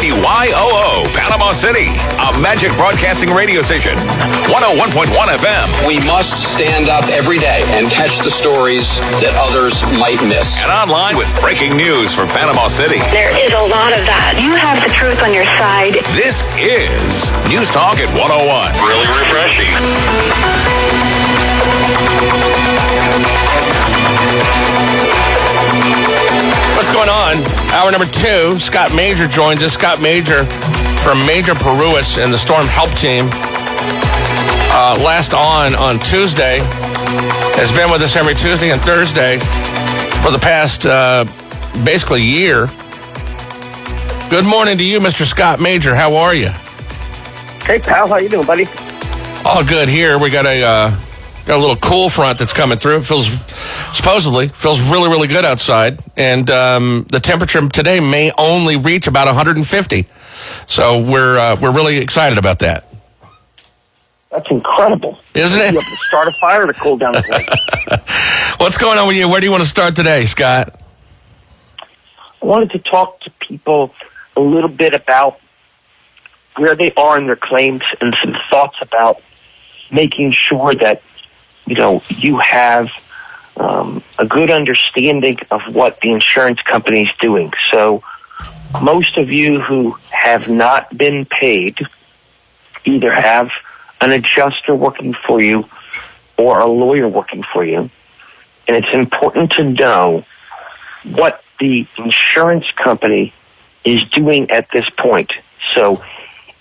WYOO, Panama City, a Magic Broadcasting radio station. 101.1 FM. We must stand up every day and catch the stories that others might miss. And online with breaking news for Panama City. There is a lot of that. You have the truth on your side. This is NewsTalk at 101. Really refreshing. What's going on? Hour number 2, Scott Mager joins us. Scott Mager from Mager Peruis and the Storm Help Team. Last on Tuesday. Has been with us every Tuesday and Thursday for the past basically year. Good morning to you, Mr. Scott Mager. How are you? Hey, pal. How you doing, buddy? All good here. We got a little cool front that's coming through. It supposedly feels really, really good outside. And the temperature today may only reach about 150. So we're really excited about that. That's incredible. Isn't it? You have to start a fire to cool down the place. What's going on with you? Where do you want to start today, Scott? I wanted to talk to people a little bit about where they are in their claims and some thoughts about making sure that, you have a good understanding of what the insurance company is doing. So most of you who have not been paid either have an adjuster working for you or a lawyer working for you. And it's important to know what the insurance company is doing at this point. So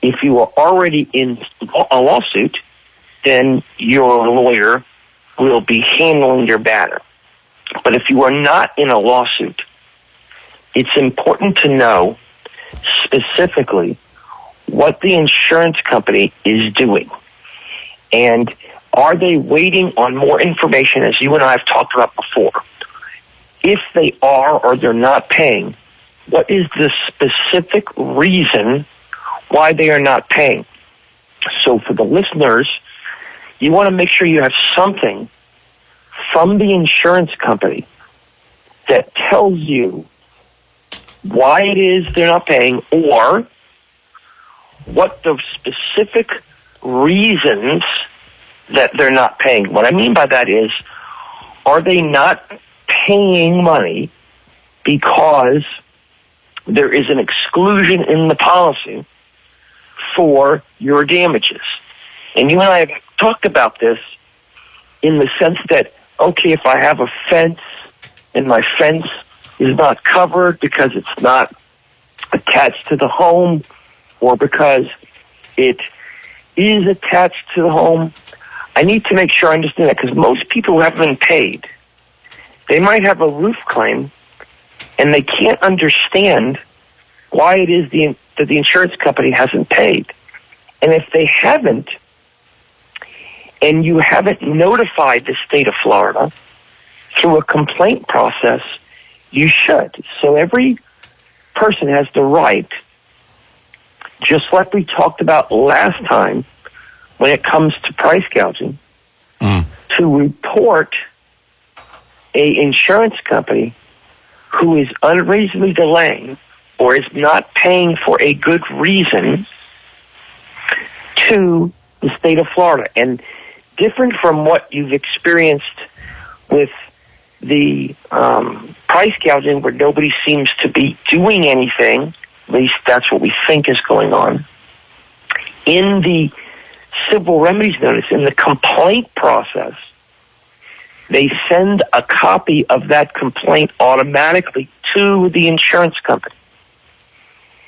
if you are already in a lawsuit, then your lawyer will be handling your matter. But if you are not in a lawsuit, it's important to know specifically what the insurance company is doing. And are they waiting on more information, as you and I have talked about before? If they are or they're not paying, what is the specific reason why they are not paying? So for the listeners, you want to make sure you have something from the insurance company that tells you why it is they're not paying or what the specific reasons that they're not paying. What I mean by that is, are they not paying money because there is an exclusion in the policy for your damages? And you and I have talked about this in the sense that, okay, if I have a fence and my fence is not covered because it's not attached to the home or because it is attached to the home, I need to make sure I understand that, because most people who haven't been paid, they might have a roof claim and they can't understand why it is that the insurance company hasn't paid. And if they haven't, and you haven't notified the state of Florida through a complaint process, you should. So every person has the right, just like we talked about last time when it comes to price gouging, to report a insurance company who is unreasonably delaying or is not paying for a good reason to the state of Florida. And different from what you've experienced with the price gouging, where nobody seems to be doing anything, at least that's what we think is going on. In the civil remedies notice, in the complaint process, they send a copy of that complaint automatically to the insurance company.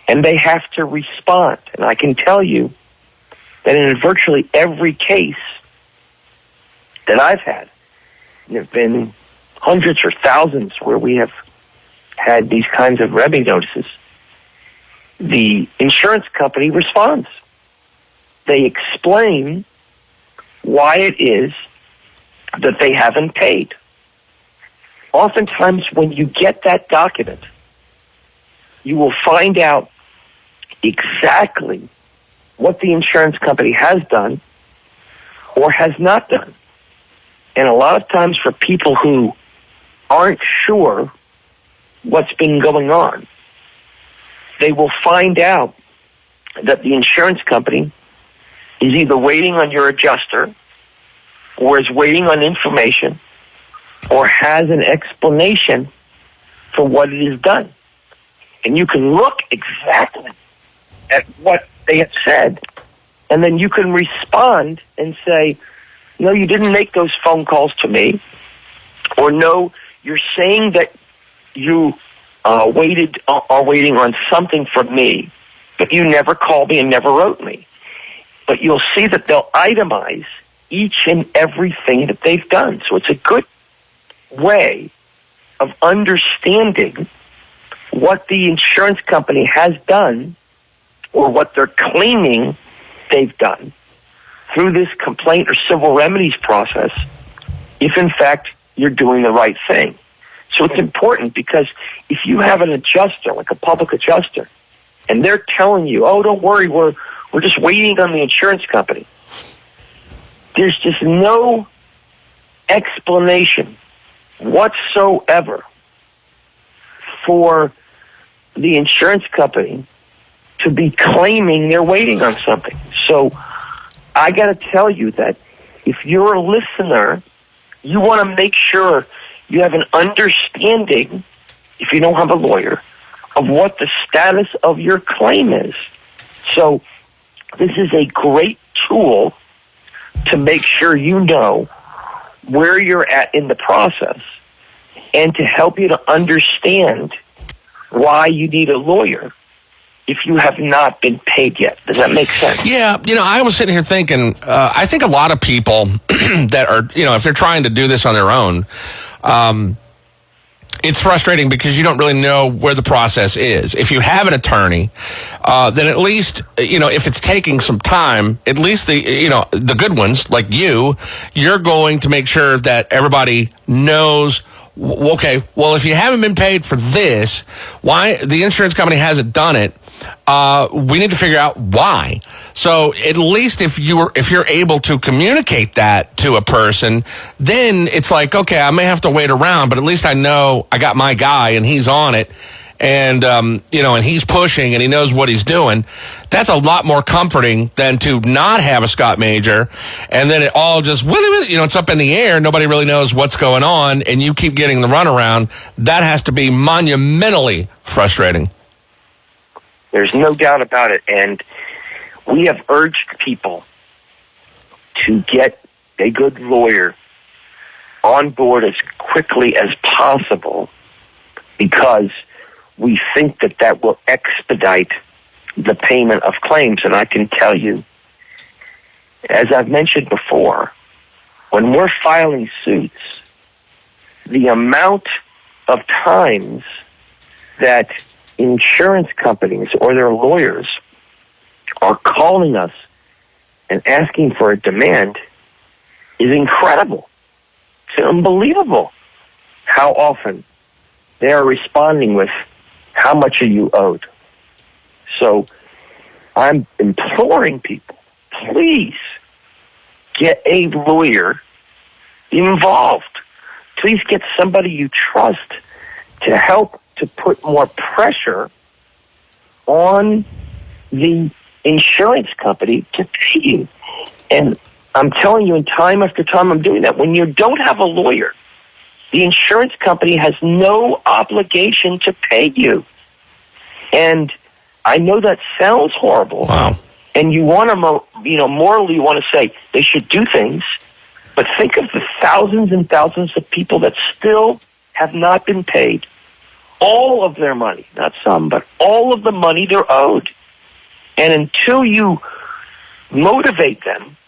And they have to respond. And I can tell you that in virtually every case that I've had, there have been hundreds or thousands where we have had these kinds of remedy notices, the insurance company responds. They explain why it is that they haven't paid. Oftentimes when you get that document, you will find out exactly what the insurance company has done or has not done. And a lot of times for people who aren't sure what's been going on, they will find out that the insurance company is either waiting on your adjuster or is waiting on information or has an explanation for what it has done. And you can look exactly at what they have said, and then you can respond and say, no, you didn't make those phone calls to me, or no, you're saying that you are waiting on something from me, but you never called me and never wrote me. But you'll see that they'll itemize each and everything that they've done. So it's a good way of understanding what the insurance company has done or what they're claiming they've done through this complaint or civil remedies process, if in fact you're doing the right thing. So it's important because if you have an adjuster, like a public adjuster, and they're telling you, oh, don't worry, we're just waiting on the insurance company, there's just no explanation whatsoever for the insurance company to be claiming they're waiting on something. So I got to tell you that if you're a listener, you want to make sure you have an understanding, if you don't have a lawyer, of what the status of your claim is. So this is a great tool to make sure you know where you're at in the process and to help you to understand why you need a lawyer if you have not been paid yet. Does that make sense? Yeah, I was sitting here thinking, I think a lot of people that are, if they're trying to do this on their own, it's frustrating because you don't really know where the process is. If you have an attorney, then at least, if it's taking some time, at least the good ones, like you're going to make sure that everybody knows, okay, well, if you haven't been paid for this, why the insurance company hasn't done it, we need to figure out why. So at least if you're able to communicate that to a person, then it's like, okay, I may have to wait around, but at least I know I got my guy and he's on it, and and he's pushing and he knows what he's doing. That's a lot more comforting than to not have a Scott Mager and then it all just it's up in the air. Nobody really knows what's going on, and you keep getting the runaround. That has to be monumentally frustrating. There's no doubt about it. And we have urged people to get a good lawyer on board as quickly as possible because we think that will expedite the payment of claims. And I can tell you, as I've mentioned before, when we're filing suits, the amount of times that insurance companies or their lawyers are calling us and asking for a demand is incredible. It's unbelievable how often they are responding with, how much are you owed? So I'm imploring people, please get a lawyer involved. Please get somebody you trust to help to put more pressure on the insurance company to pay you. And I'm telling you, in time after time, I'm doing that. When you don't have a lawyer, the insurance company has no obligation to pay you. And I know that sounds horrible. Wow. And you want to, morally, you want to say they should do things. But think of the thousands and thousands of people that still have not been paid all of their money, not some, but all of the money they're owed. And until you motivate them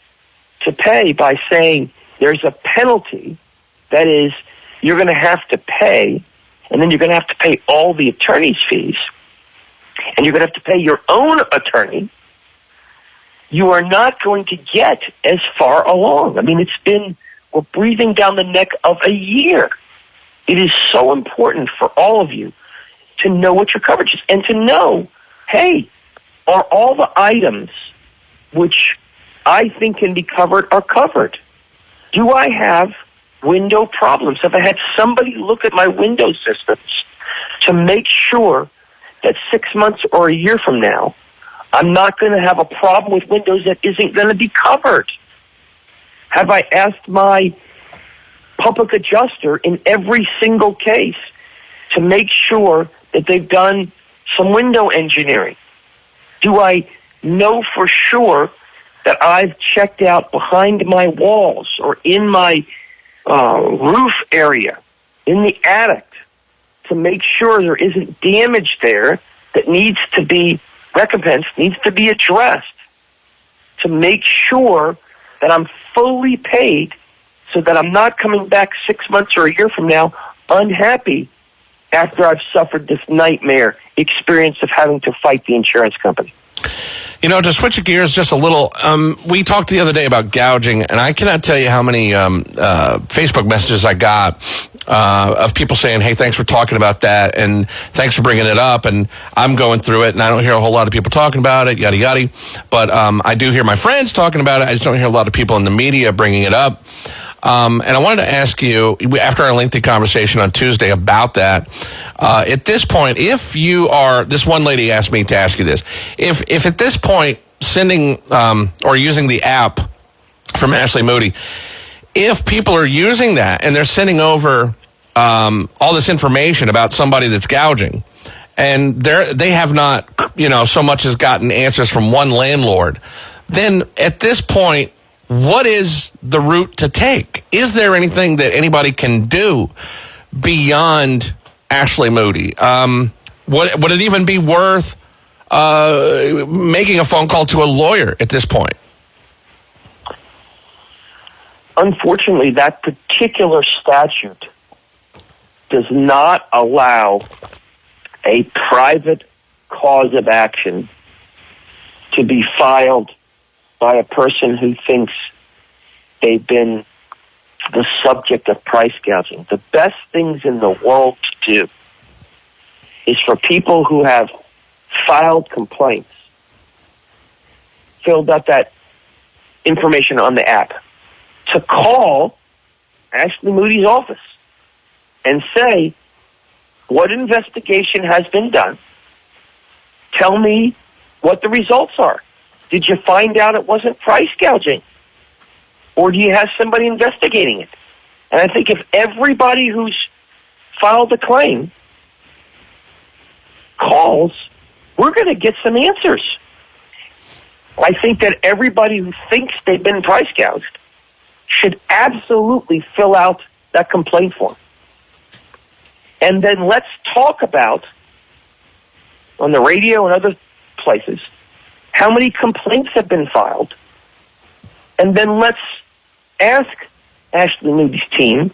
to pay by saying there's a penalty, that is, you're going to have to pay, and then you're going to have to pay all the attorney's fees, and you're going to have to pay your own attorney, you are not going to get as far along. I mean, we're breathing down the neck of a year. It is so important for all of you to know what your coverage is and to know, hey, are all the items which I think can be covered are covered? Do I have window problems? Have I had somebody look at my window systems to make sure that 6 months or a year from now, I'm not going to have a problem with windows that isn't going to be covered? Have I asked my public adjuster in every single case to make sure that they've done some window engineering? Do I know for sure that I've checked out behind my walls or in my roof area, in the attic, to make sure there isn't damage there that needs to be recompensed, needs to be addressed, to make sure that I'm fully paid so that I'm not coming back 6 months or a year from now unhappy after I've suffered this nightmare experience of having to fight the insurance company. You know, to switch gears just a little, we talked the other day about gouging, and I cannot tell you how many Facebook messages I got of people saying, hey, thanks for talking about that, and thanks for bringing it up, and I'm going through it, and I don't hear a whole lot of people talking about it, yada, yada. But I do hear my friends talking about it. I just don't hear a lot of people in the media bringing it up. And I wanted to ask you, after our lengthy conversation on Tuesday about that, at this point, if you are, this one lady asked me to ask you this, if at this point sending or using the app from Ashley Moody, if people are using that and they're sending over all this information about somebody that's gouging, and they have not, so much as gotten answers from one landlord, then at this point, what is the route to take? Is there anything that anybody can do beyond Ashley Moody? Would it even be worth making a phone call to a lawyer at this point? Unfortunately, that particular statute does not allow a private cause of action to be filed by a person who thinks they've been the subject of price gouging. The best things in the world to do is for people who have filed complaints, filled out that information on the app, to call Ashley Moody's office and say, what investigation has been done? Tell me what the results are. Did you find out it wasn't price gouging? Or do you have somebody investigating it? And I think if everybody who's filed a claim calls, we're going to get some answers. I think that everybody who thinks they've been price gouged should absolutely fill out that complaint form. And then let's talk about, on the radio and other places, how many complaints have been filed. And then let's ask Ashley Moody's team,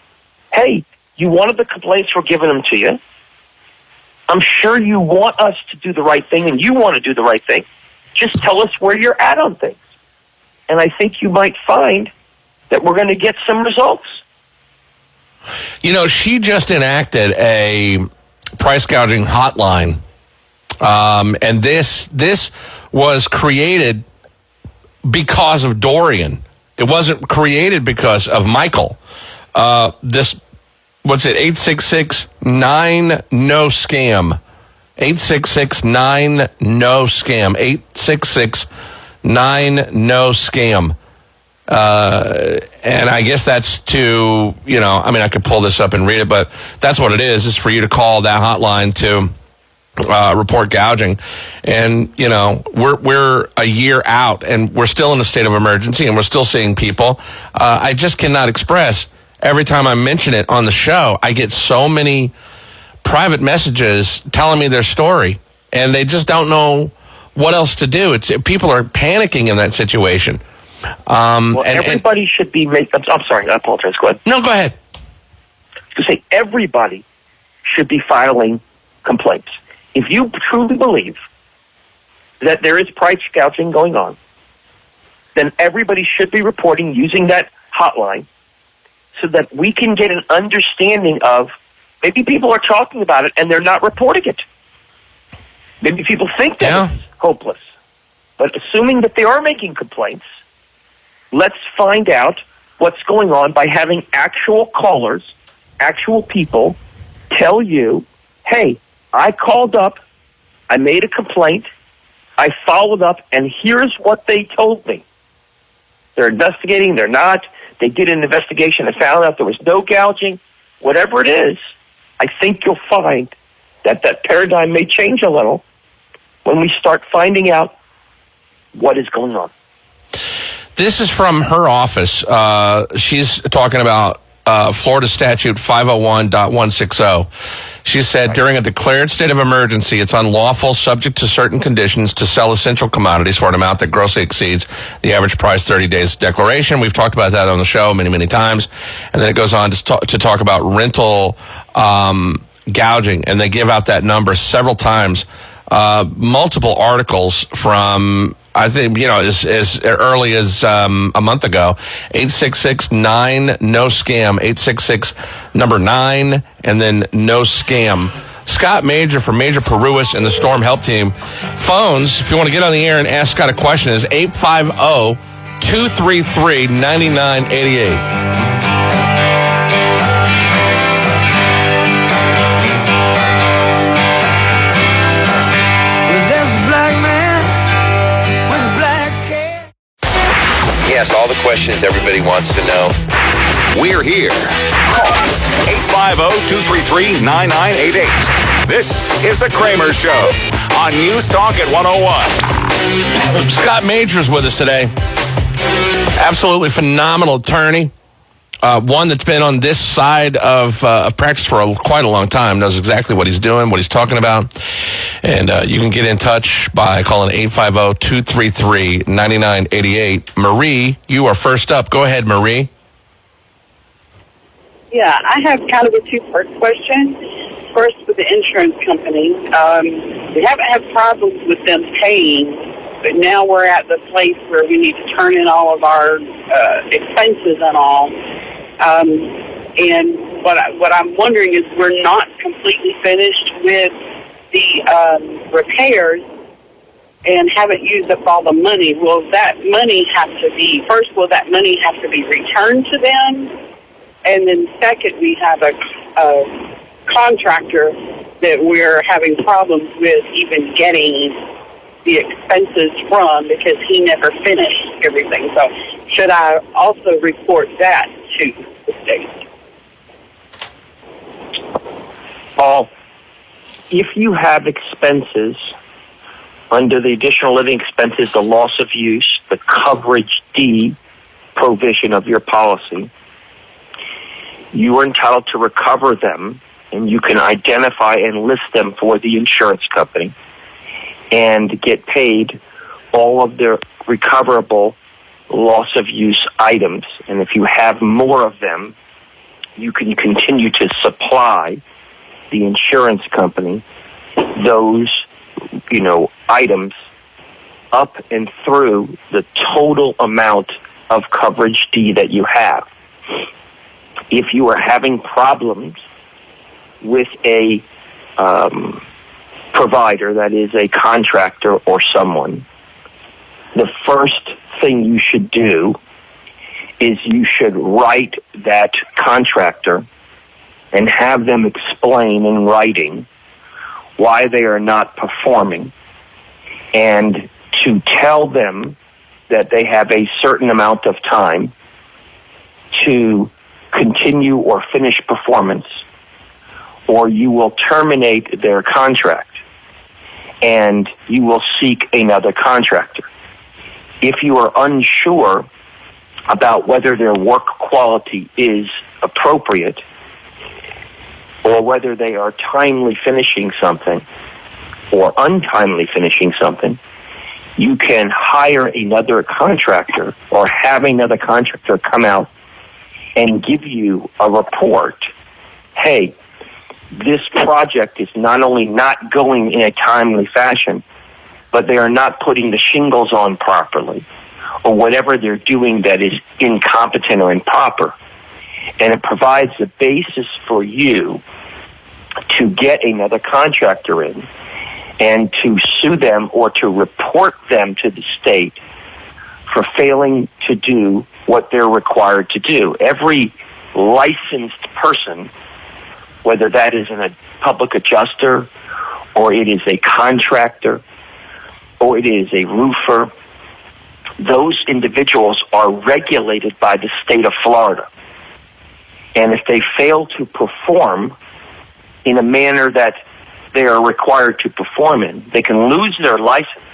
hey, you wanted the complaints, we're giving them to you. I'm sure you want us to do the right thing, and you want to do the right thing. Just tell us where you're at on things. And I think you might find that we're going to get some results. She just enacted a price gouging hotline. And this was created because of Dorian. It wasn't created because of Michael. 866-9-NO-SCAM. 866-9-NO-SCAM. 866-9-NO-SCAM. And I guess that's to, I could pull this up and read it, but that's what it is. It's for you to call that hotline to report gouging. And we're a year out and we're still in a state of emergency and we're still seeing people. I just cannot express, every time I mention it on the show, I get so many private messages telling me their story and they just don't know what else to do. People are panicking in that situation. Everybody should be I'm sorry, I apologize. Go ahead. No, go ahead. To say everybody should be filing complaints. If you truly believe that there is price gouging going on, then everybody should be reporting using that hotline so that we can get an understanding of, maybe people are talking about it and they're not reporting it. Maybe people think that it's hopeless. But assuming that they are making complaints, let's find out what's going on by having actual callers, actual people tell you, hey, I called up I made a complaint. I followed up, and here's what they told me. They're investigating. They're not. They did an investigation and found out there was no gouging. Whatever it is, I think you'll find that paradigm may change a little when we start finding out what is going on. This is from her office. She's talking about Florida Statute 501.160. She said, during a declared state of emergency, it's unlawful, subject to certain conditions, to sell essential commodities for an amount that grossly exceeds the average price 30 days declaration. We've talked about that on the show many, many times. And then it goes on to talk about rental gouging, and they give out that number several times. Multiple articles from, I think, as early as a month ago. 866-9-NO-SCAM, 866-9, and then no scam. Scott Mager from Mager Peruis and the Storm Help Team. Phones, if you want to get on the air and ask Scott a question, is 850-233-9988. Yes, all the questions everybody wants to know. We're here. Call us 850-233-9988. This is the Kramer Show on NewsTalk at 101. Scott Mager's with us today. Absolutely phenomenal attorney. One that's been on this side of practice for quite a long time, knows exactly what he's doing, what he's talking about. And you can get in touch by calling 850-233-9988. Marie, you are first up. Go ahead, Marie. Yeah, I have kind of a two-part question. First, with the insurance company, we haven't had problems with them paying, but now we're at the place where we need to turn in all of our expenses and all. And what I'm wondering is we're not completely finished with the repairs and haven't used up all the money. Will that money have to be returned to them? And then second, we have a contractor that we're having problems with even getting the expenses from because he never finished everything. So should I also report that to the state? If you have expenses under the additional living expenses, the loss of use, the coverage D provision of your policy, you are entitled to recover them, and you can identify and list them for the insurance company and get paid all of their recoverable loss of use items. And if you have more of them, you can continue to supply the insurance company those, items up and through the total amount of coverage D that you have. If you are having problems with a provider, that is a contractor or someone, the first thing you should do is you should write that contractor and have them explain in writing why they are not performing, and to tell them that they have a certain amount of time to continue or finish performance, or you will terminate their contract and you will seek another contractor. If you are unsure about whether their work quality is appropriate or whether they are timely finishing something or untimely finishing something, you can hire another contractor or have another contractor come out and give you a report. Hey, this project is not only not going in a timely fashion, but they are not putting the shingles on properly, or whatever they're doing that is incompetent or improper. And it provides the basis for you to get another contractor in and to sue them or to report them to the state for failing to do what they're required to do. Every licensed person, whether that is a public adjuster or it is a contractor, or it is a roofer, those individuals are regulated by the state of Florida. And if they fail to perform in a manner that they are required to perform in, they can lose their license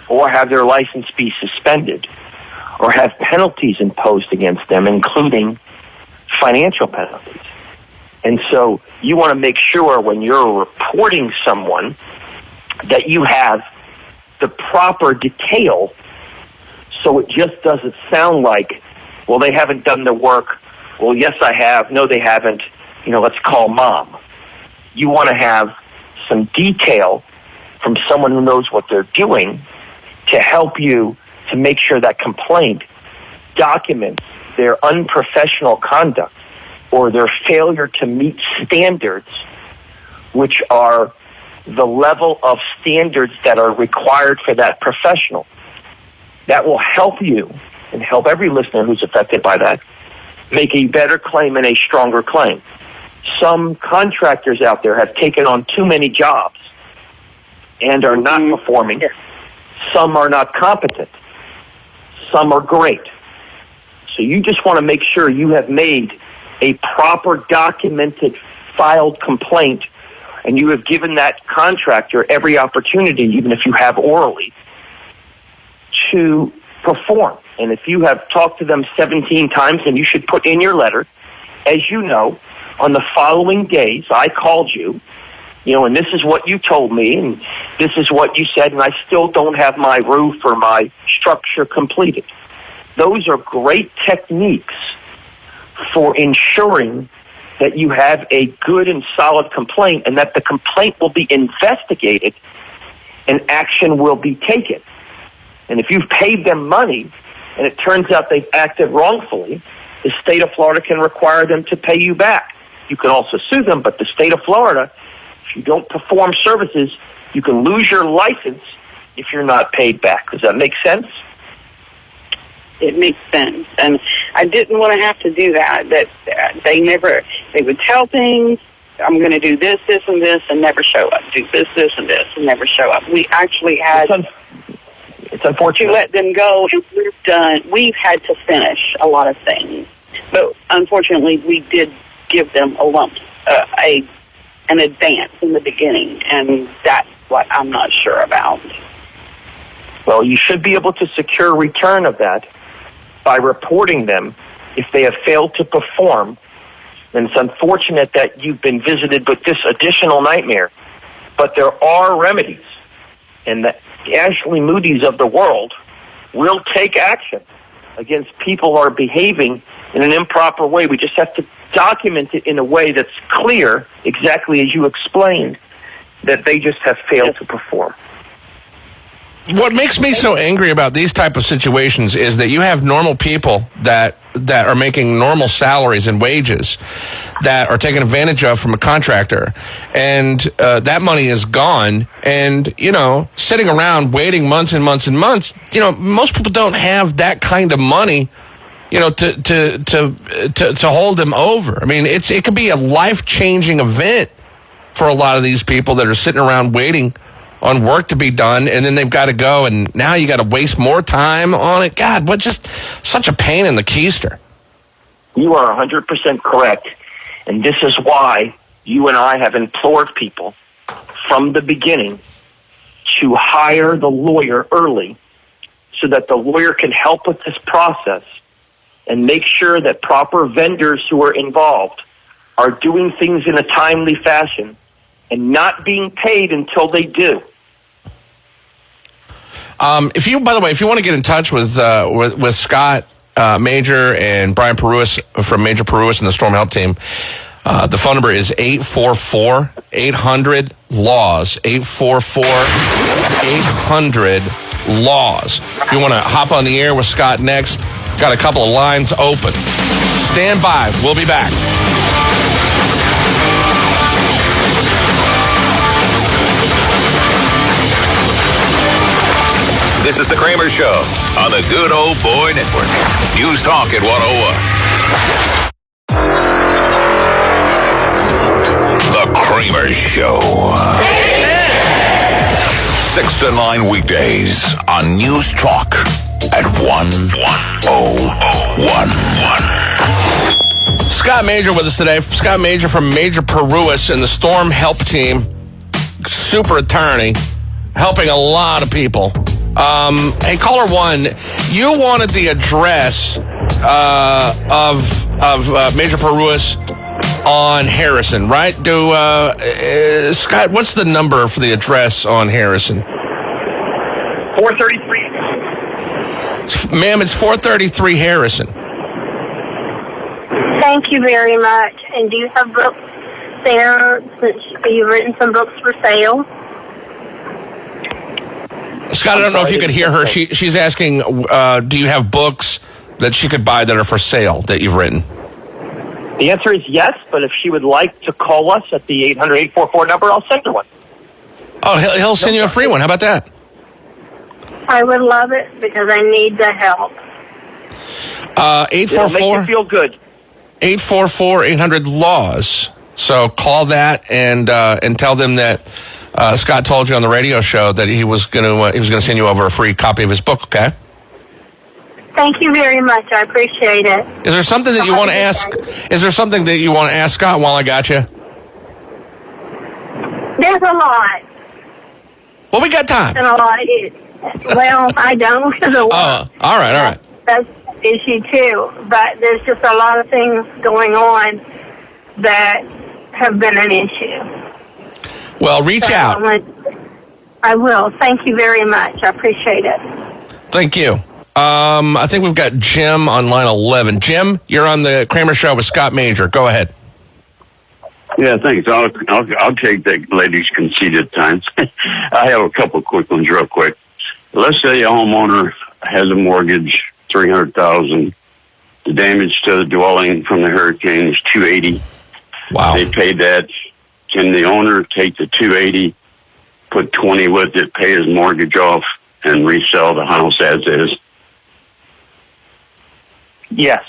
or have their license be suspended or have penalties imposed against them, including financial penalties. And so you want to make sure when you're reporting someone that you have the proper detail so it just doesn't sound like, well, they haven't done the work. Well, yes, I have. No, they haven't. Let's call mom. You want to have some detail from someone who knows what they're doing to help you to make sure that complaint documents their unprofessional conduct or their failure to meet standards, which are the level of standards that are required for that professional. That will help you and help every listener who's affected by that make a better claim and a stronger claim. Some contractors out there have taken on too many jobs and are not performing. Some are not competent. Some are great. So you just want to make sure you have made a proper documented filed complaint and you have given that contractor every opportunity, even if you have orally, to perform. And if you have talked to them 17 times, then you should put in your letter, as you know, on the following days, I called you, and this is what you told me, and this is what you said, and I still don't have my roof or my structure completed. Those are great techniques for ensuring that you have a good and solid complaint and that the complaint will be investigated and action will be taken. And if you've paid them money and it turns out they've acted wrongfully, the state of Florida can require them to pay you back. You can also sue them, but the state of Florida, if you don't perform services, you can lose your license if you're not paid back. Does that make sense? It makes sense. And I didn't want to have to do that. They would tell things, I'm going to do this, this, and this, and never show up. Do this, this, and this, and never show up. We actually had it's unfortunate to let them go, and we've had to finish a lot of things. But unfortunately, we did give them a lump, an advance in the beginning, and that's what I'm not sure about. Well, you should be able to secure return of that by reporting them if they have failed to perform. And it's unfortunate that you've been visited with this additional nightmare, but there are remedies, and the Ashley Moody's of the world will take action against people who are behaving in an improper way. We just have to document it in a way that's clear, exactly as you explained, that they just have failed to perform. What makes me so angry about these type of situations is that you have normal people that are making normal salaries and wages that are taken advantage of from a contractor, and that money is gone. And sitting around waiting months and months and months. Most people don't have that kind of money, to hold them over. I mean, it could be a life-changing event for a lot of these people that are sitting around waiting on work to be done, and then they've got to go, and now you got to waste more time on it. God, what just such a pain in the keister. You are 100% correct, and this is why you and I have implored people from the beginning to hire the lawyer early so that the lawyer can help with this process and make sure that proper vendors who are involved are doing things in a timely fashion and not being paid until they do. If you want to get in touch with Scott Mager and Brian Peruis from Mager Peruis and the Storm Help Team, the phone number is 844-800-LAWS. 844-800-LAWS. If you want to hop on the air with Scott next, got a couple of lines open. Stand by. We'll be back. This is the Kramer Show on the Good Old Boy Network. News Talk at 101. The Kramer Show. 6 to 9 weekdays on NewsTalk at 101.1. Scott Mager with us today. Scott Mager from Mager Peruis and the Storm Help Team. Super attorney, helping a lot of people. Hey, caller one, you wanted the address of Mager Peruis on Harrison, right? Scott, what's the number for the address on Harrison? 433. Ma'am, it's 433 Harrison. Thank you very much. And do you have books there? You've written some books for sale. Scott, I don't know if you could hear her. She's asking, do you have books that she could buy that are for sale that you've written? The answer is yes, but if she would like to call us at the 800-844 number, I'll send her one. Oh, he'll send you a free one. How about that? I would love it because I need the help. 844. It'll make you feel good. 844-800-LAWS. So call that and tell them that Scott told you on the radio show that he was going to send you over a free copy of his book. Okay. Thank you very much. I appreciate it. Is there something that you want to ask? Is there something that you want to ask Scott while I got you? There's a lot. Well, we got time. And a lot. Well, I don't. All right. That's an issue too. But there's just a lot of things going on that have been an issue. Well, reach out. I will. Thank you very much. I appreciate it. Thank you. I think we've got Jim on line 11. Jim, you're on the Kramer Show with Scott Mager. Go ahead. Yeah, thanks. I'll take that lady's conceded times. I have a couple quick ones real quick. Let's say a homeowner has a mortgage, $300,000. The damage to the dwelling from the hurricane is $280,000. Wow. They paid that. Can the owner take the $280,000, put $20,000 with it, pay his mortgage off, and resell the house as is? Yes.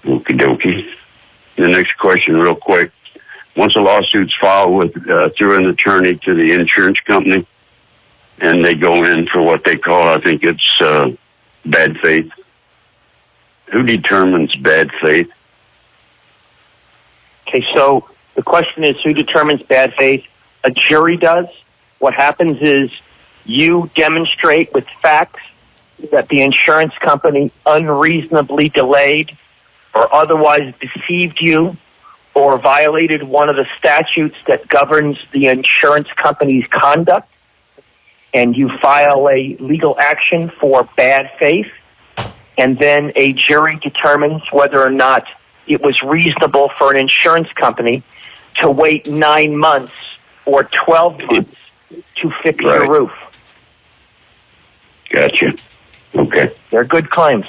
Okie dokie. The next question real quick. Once a lawsuit's filed through an attorney to the insurance company, and they go in for what they call, I think it's bad faith. Who determines bad faith? Okay, so the question is, who determines bad faith? A jury does. What happens is you demonstrate with facts that the insurance company unreasonably delayed or otherwise deceived you or violated one of the statutes that governs the insurance company's conduct, and you file a legal action for bad faith, and then a jury determines whether or not it was reasonable for an insurance company to wait 9 months or 12 months to fix your roof. Gotcha. Okay. They're good claims.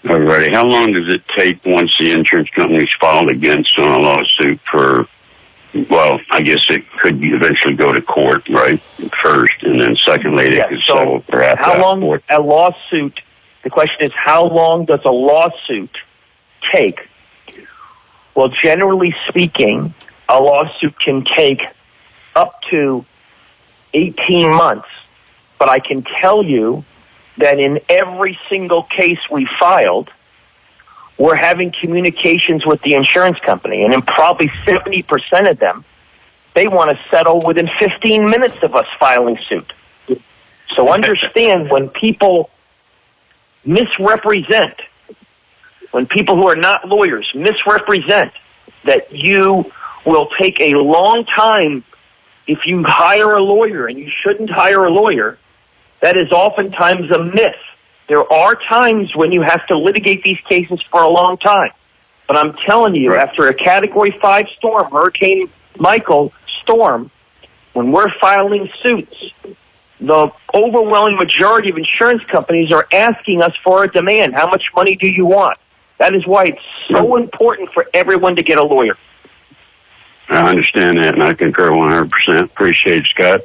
Alrighty. How long does it take once the insurance company's filed against on a lawsuit for, well, I guess it could eventually go to court, right? First, and then secondly, they could settle perhaps. How long a lawsuit, the question is, how long does a lawsuit take? Well, generally speaking, a lawsuit can take up to 18 months. But I can tell you that in every single case we filed, we're having communications with the insurance company. And in probably 70% of them, they want to settle within 15 minutes of us filing suit. So understand, when people misrepresent, when people who are not lawyers misrepresent that you will take a long time if you hire a lawyer and you shouldn't hire a lawyer, that is oftentimes a myth. There are times when you have to litigate these cases for a long time. But I'm telling you, after a Category 5 storm, Hurricane Michael storm, when we're filing suits, the overwhelming majority of insurance companies are asking us for a demand. How much money do you want? That is why it's so important for everyone to get a lawyer. I understand that, and I concur 100%. Appreciate it, Scott.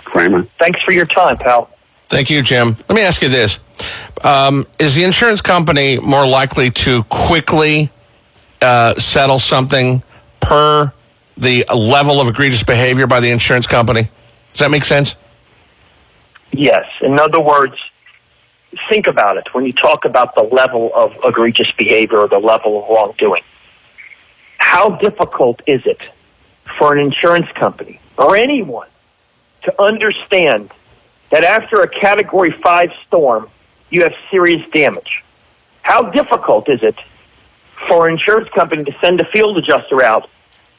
Kramer. Thanks for your time, pal. Thank you, Jim. Let me ask you this. Is the insurance company more likely to quickly settle something per the level of egregious behavior by the insurance company? Does that make sense? Yes. In other words, think about it when you talk about the level of egregious behavior or the level of wrongdoing. How difficult is it for an insurance company or anyone to understand that after a Category 5 storm, you have serious damage? How difficult is it for an insurance company to send a field adjuster out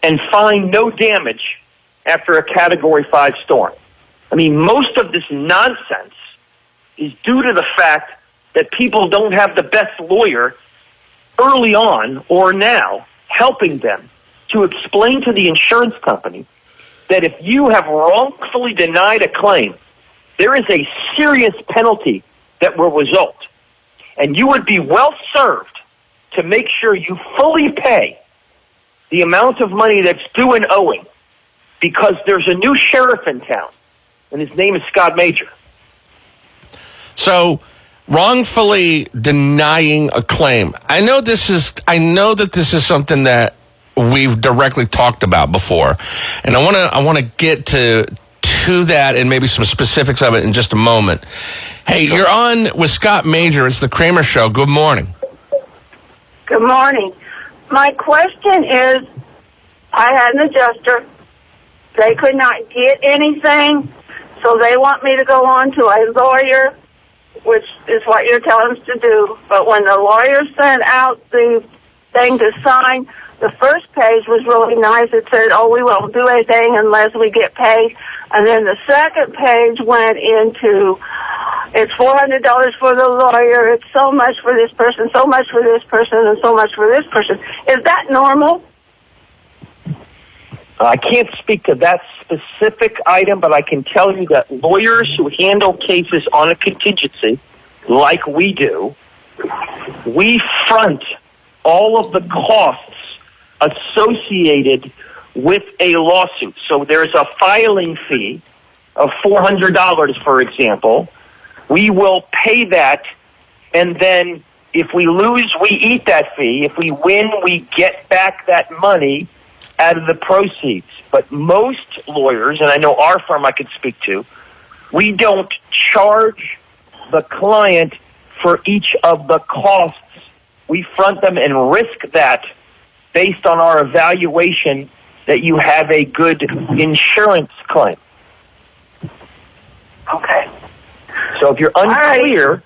and find no damage after a Category 5 storm? I mean, most of this nonsense is due to the fact that people don't have the best lawyer early on or now helping them to explain to the insurance company that if you have wrongfully denied a claim, there is a serious penalty that will result. And you would be well served to make sure you fully pay the amount of money that's due and owing, because there's a new sheriff in town, and his name is Scott Mager. So, wrongfully denying a claim. I know that this is something that we've directly talked about before, and I want to get to that and maybe some specifics of it in just a moment. Hey, you're on with Scott Mager. It's the Kramer Show. Good morning. Good morning. My question is, I had an adjuster. They could not get anything, so they want me to go on to a lawyer, which is what you're telling us to do. But when the lawyer sent out the thing to sign, the first page was really nice. It said, we won't do anything unless we get paid. And then the second page went into, it's $400 for the lawyer, it's so much for this person, so much for this person, and so much for this person. Is that normal? I can't speak to that specific item, but I can tell you that lawyers who handle cases on a contingency, like we do, we front all of the costs associated with a lawsuit. So there's a filing fee of $400, for example. We will pay that, and then if we lose, we eat that fee. If we win, we get back that money out of the proceeds. But most lawyers, and I know our firm I could speak to, we don't charge the client for each of the costs. We front them and risk that based on our evaluation that you have a good insurance claim. Okay. So if you're unclear,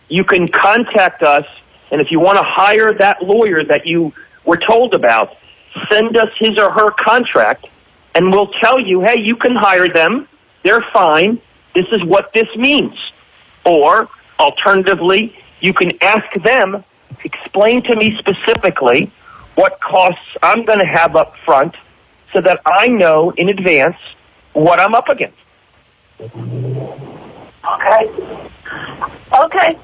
you can contact us, and if you want to hire that lawyer that you were told about, send us his or her contract, and we'll tell you, hey, you can hire them. They're fine. This is what this means. Or, alternatively, you can ask them, explain to me specifically what costs I'm going to have up front so that I know in advance what I'm up against. Okay.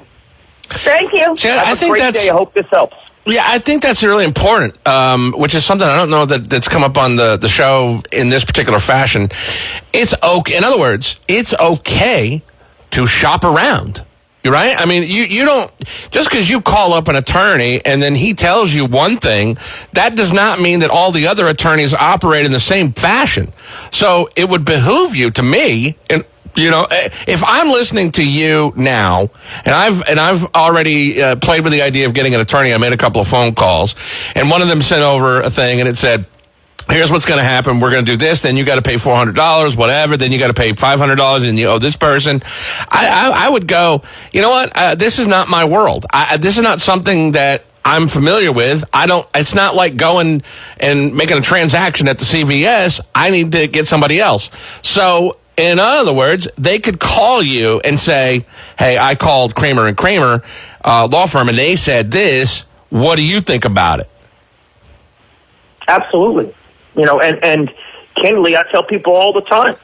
Thank you. See, Have a great day. I hope this helps. Yeah, I think that's really important, which is something I don't know that's come up on the show in this particular fashion. It's okay. In other words, it's okay to shop around. You're right. I mean, you don't, just because you call up an attorney and then he tells you one thing, that does not mean that all the other attorneys operate in the same fashion. So it would behoove you, to me, and if I'm listening to you now, and I've already played with the idea of getting an attorney, I made a couple of phone calls, and one of them sent over a thing, and it said, here's what's going to happen. We're going to do this. Then you got to pay $400, whatever. Then you got to pay $500, and you owe this person. I would go, you know what? This is not my world. This is not something that I'm familiar with. It's not like going and making a transaction at the CVS. I need to get somebody else. So, in other words, they could call you and say, hey, I called Kramer and Kramer law firm, and they said this. What do you think about it? Absolutely. And candidly, I tell people all the time,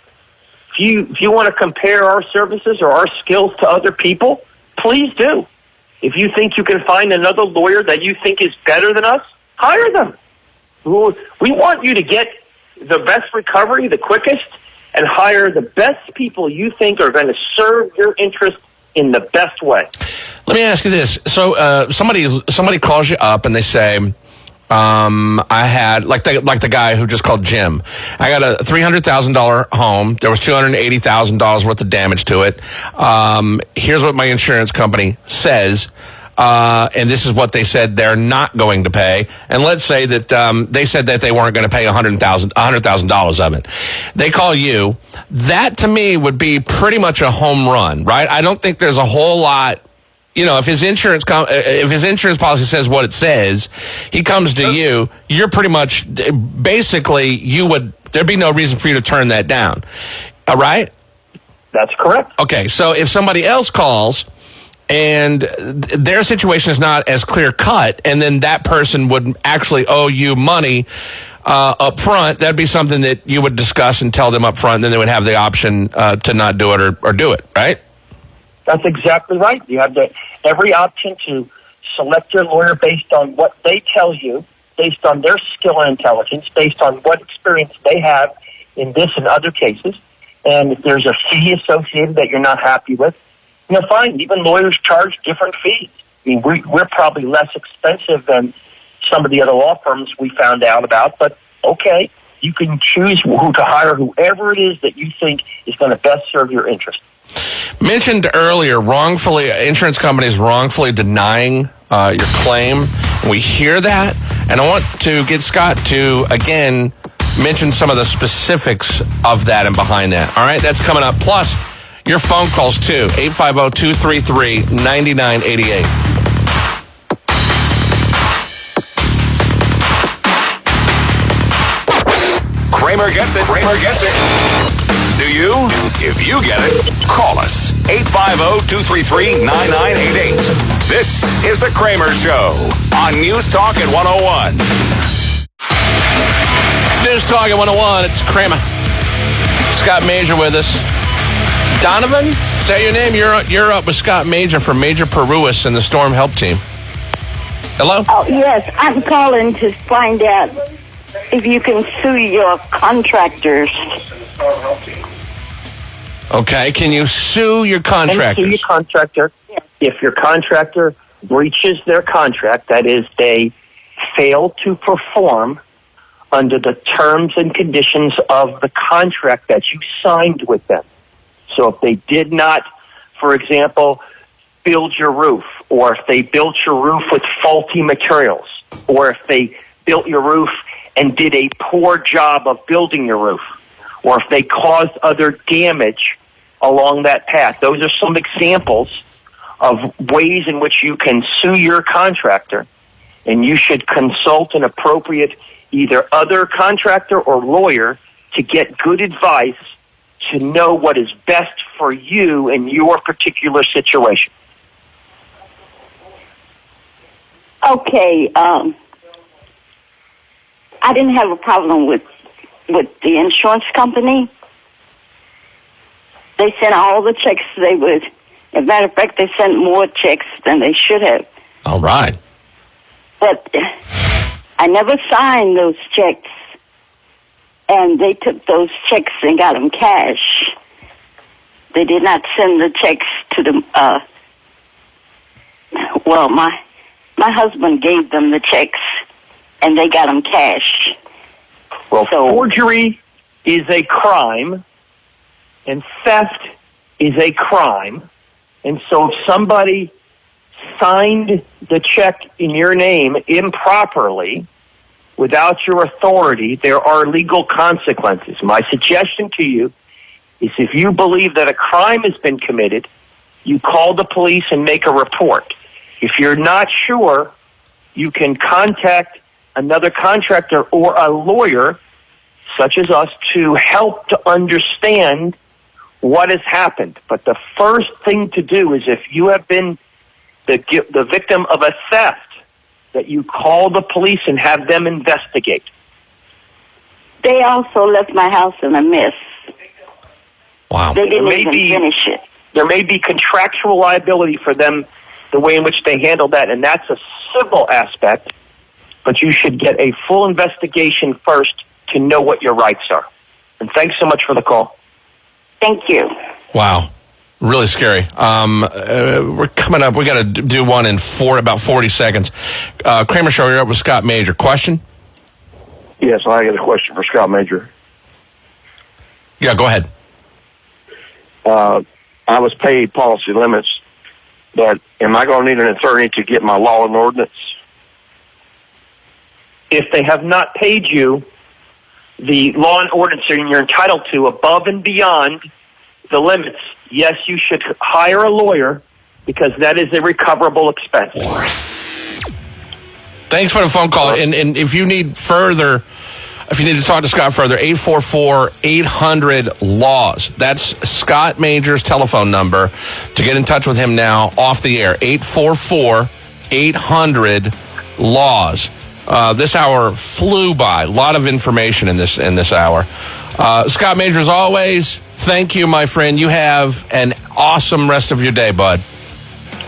if you want to compare our services or our skills to other people, please do. If you think you can find another lawyer that you think is better than us, hire them. We want you to get the best recovery, the quickest, and hire the best people you think are going to serve your interest in the best way. Let me ask you this. So somebody calls you up and they say, I had like the guy who just called Jim. I got a $300,000 home. There was $280,000 worth of damage to it. Here's what my insurance company says. And this is what they said they're not going to pay. And let's say that they said that they weren't going to pay $100,000 of it. They call you. That to me would be pretty much a home run, right? I don't think there's a whole lot. You know, if his insurance policy says what it says, he comes to you. You're pretty much basically there'd be no reason for you to turn that down. All right? That's correct. Okay, so if somebody else calls and their situation is not as clear cut, and then that person would actually owe you money up front, that'd be something that you would discuss and tell them up front, and then they would have the option to not do it or do it, right? That's exactly right. You have every option to select your lawyer based on what they tell you, based on their skill and intelligence, based on what experience they have in this and other cases. And if there's a fee associated that you're not happy with, fine. Even lawyers charge different fees. I mean, we're probably less expensive than some of the other law firms we found out about, but okay, you can choose who to hire, whoever it is that you think is going to best serve your interest. Mentioned earlier, insurance companies wrongfully denying your claim. We hear that, and I want to get Scott to, again, mention some of the specifics of that and behind that. All right, that's coming up. Plus, your phone calls, too, 850-233-9988. Kramer gets it. Kramer gets it. Do you? If you get it, call us. 850-233-9988. This is The Kramer Show on NewsTalk at 101. It's NewsTalk at 101. It's Kramer. Scott Mager with us. Donovan, is that your name? You're up with Scott Mager from Mager Peruis and the Storm Help Team. Hello? Oh, yes. I'm calling to find out if you can sue your contractors. Okay, can you sue your contractors? Sue your contractor. If your contractor breaches their contract, that is, they fail to perform under the terms and conditions of the contract that you signed with them. So if they did not, for example, build your roof, or if they built your roof with faulty materials, or if they built your roof and did a poor job of building your roof, or if they caused other damage along that path. Those are some examples of ways in which you can sue your contractor, and you should consult an appropriate either other contractor or lawyer to get good advice to know what is best for you in your particular situation. Okay, I didn't have a problem with the insurance company. They sent all the checks they would. As a matter of fact, they sent more checks than they should have. All right. But I never signed those checks, and they took those checks and got them cash. They did not send the checks to the, my husband gave them the checks, and they got them cash. Well, forgery is a crime, and theft is a crime. And so if somebody signed the check in your name improperly, without your authority, there are legal consequences. My suggestion to you is if you believe that a crime has been committed, you call the police and make a report. If you're not sure, you can contact another contractor or a lawyer, such as us, to help to understand what has happened. But the first thing to do is if you have been the victim of a theft, that you call the police and have them investigate. They also left my house in a mess. Wow. They didn't even finish it. There may be contractual liability for them, the way in which they handle that, and that's a civil aspect, but you should get a full investigation first to know what your rights are. And thanks so much for the call. Thank you. Wow. Really scary. We're coming up. We got to do one in about 40 seconds. Kramer Show, you're up with Scott Mager. Question? Yes, I got a question for Scott Mager. Yeah, go ahead. I was paid policy limits, but am I going to need an attorney to get my law and ordinance? If they have not paid you the law and ordinance you're entitled to above and beyond the limits, yes, you should hire a lawyer because that is a recoverable expense. Thanks for the phone call. And if you need to talk to Scott further, 844-800-LAWS. That's Scott Mager's telephone number to get in touch with him now off the air. 844-800-LAWS. This hour flew by. A lot of information in this hour. Scott Mager, as always, thank you, my friend. You have an awesome rest of your day, bud.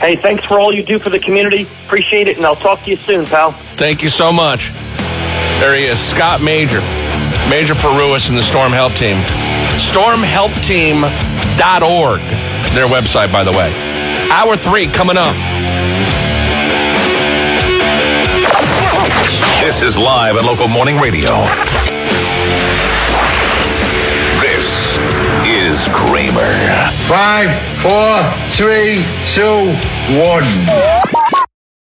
Hey, thanks for all you do for the community. Appreciate it, and I'll talk to you soon, pal. Thank you so much. There he is, Scott Mager. Mager Peruis and the Storm Help Team. Stormhelpteam.org. Their website, by the way. Hour 3 coming up. This is live and local morning radio. This is Kramer. 5, 4, 3, 2, 1.